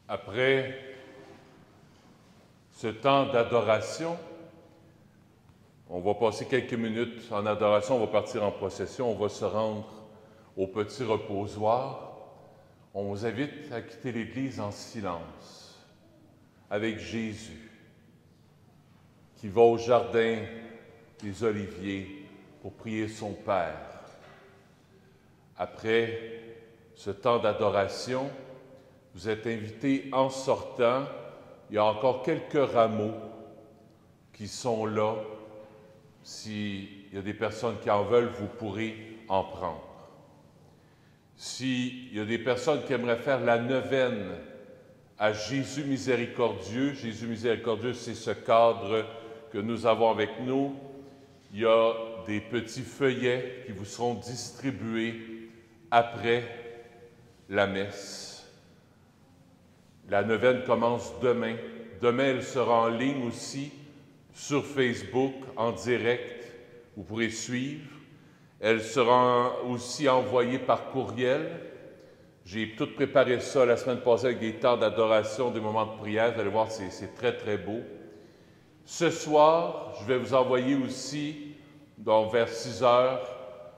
Après ce temps d'adoration, on va passer quelques minutes en adoration, on va partir en procession, on va se rendre au petit reposoir. On vous invite à quitter l'Église en silence, avec Jésus, qui va au jardin des Oliviers pour prier son Père. Après ce temps d'adoration, vous êtes invités en sortant. Il y a encore quelques rameaux qui sont là. S'il y a des personnes qui en veulent, vous pourrez en prendre. S'il y a des personnes qui aimeraient faire la neuvaine à Jésus miséricordieux, c'est ce cadre que nous avons avec nous. Il y a des petits feuillets qui vous seront distribués après la messe. La neuvaine commence demain. Demain, elle sera en ligne aussi sur Facebook, en direct. Vous pourrez suivre. Elle sera aussi envoyée par courriel. J'ai tout préparé ça la semaine passée avec des temps d'adoration, des moments de prière. Vous allez voir, c'est très, très beau. Ce soir, je vais vous envoyer aussi, donc vers 6 heures,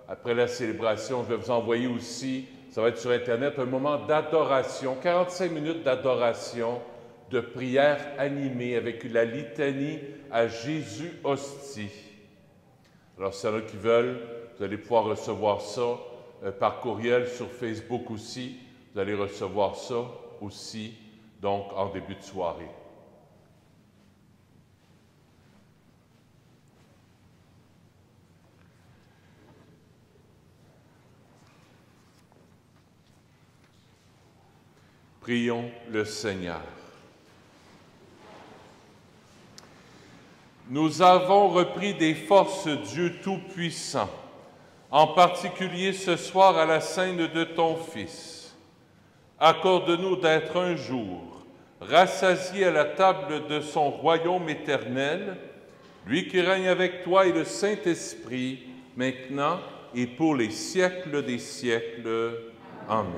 après la célébration, je vais vous envoyer aussi, ça va être sur Internet, un moment d'adoration, 45 minutes d'adoration, de prière animée avec la litanie à Jésus hostie. Alors, s'il y en a qui veulent, vous allez pouvoir recevoir ça par courriel, sur Facebook aussi. Vous allez recevoir ça aussi, donc en début de soirée. Prions le Seigneur. Nous avons repris des forces, Dieu Tout-Puissant, en particulier ce soir à la scène de ton Fils. Accorde-nous d'être un jour rassasiés à la table de son royaume éternel, lui qui règne avec toi et le Saint-Esprit, maintenant et pour les siècles des siècles. Amen.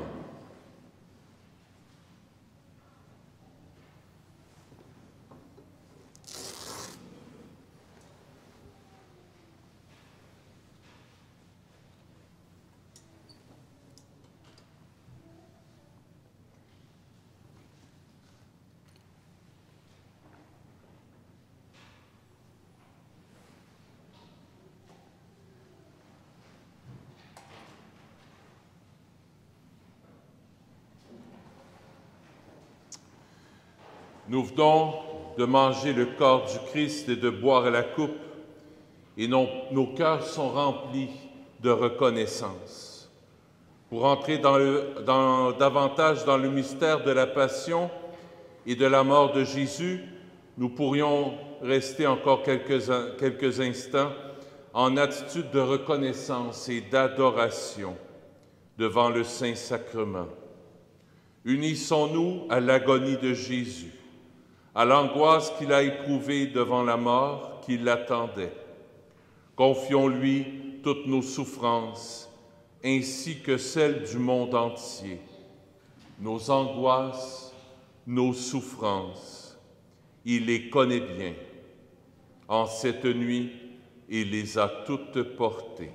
Nous venons de manger le corps du Christ et de boire la coupe, et nos cœurs sont remplis de reconnaissance. Pour entrer davantage dans le mystère de la passion et de la mort de Jésus, nous pourrions rester encore quelques instants en attitude de reconnaissance et d'adoration devant le Saint-Sacrement. Unissons-nous à l'agonie de Jésus, à l'angoisse qu'il a éprouvée devant la mort qui l'attendait. Confions-lui toutes nos souffrances, ainsi que celles du monde entier, nos angoisses, nos souffrances. Il les connaît bien. En cette nuit, il les a toutes portées.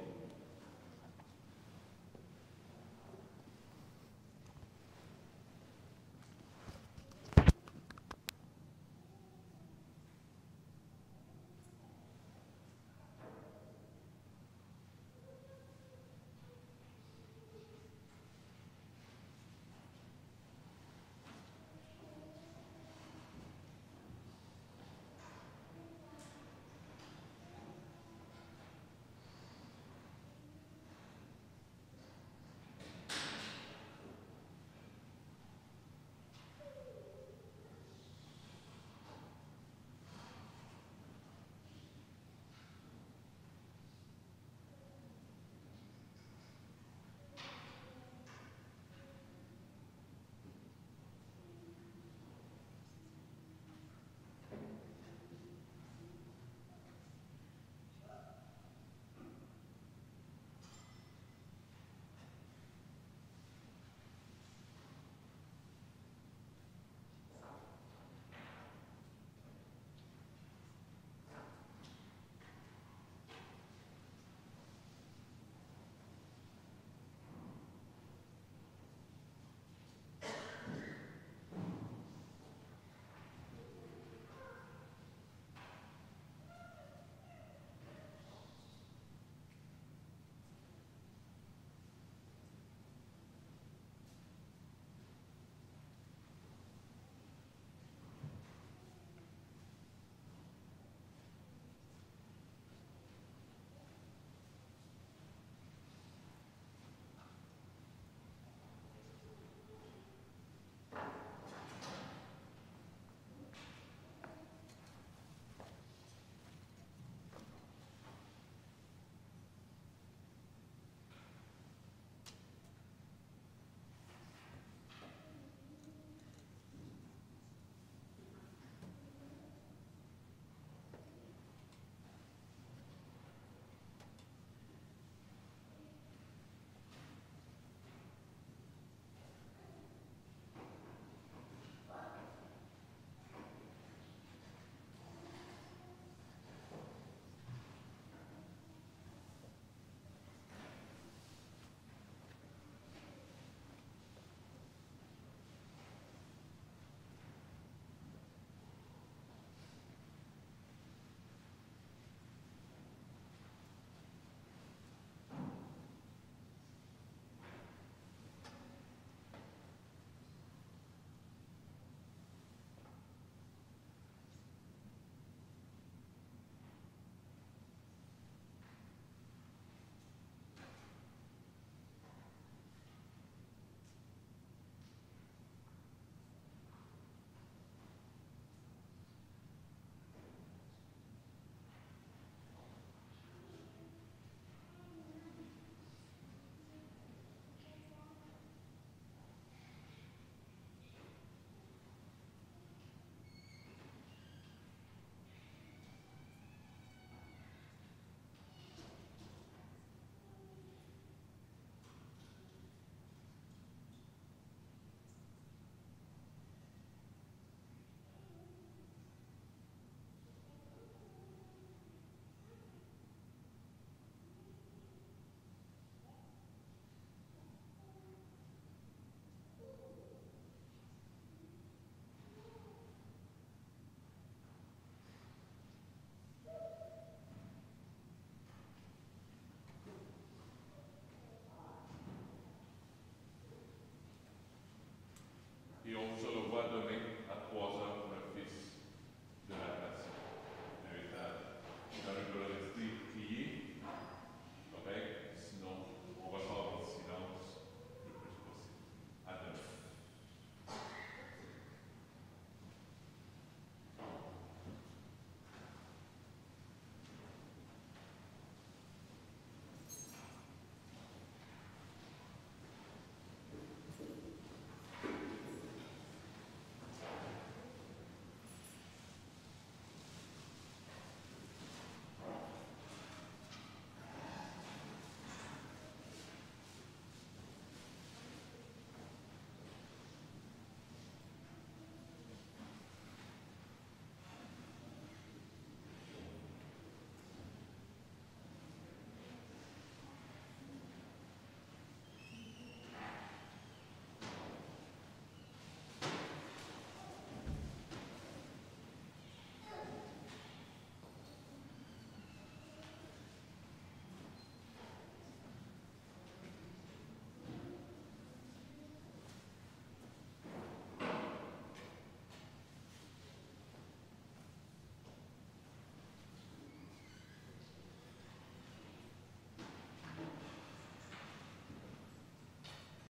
et aux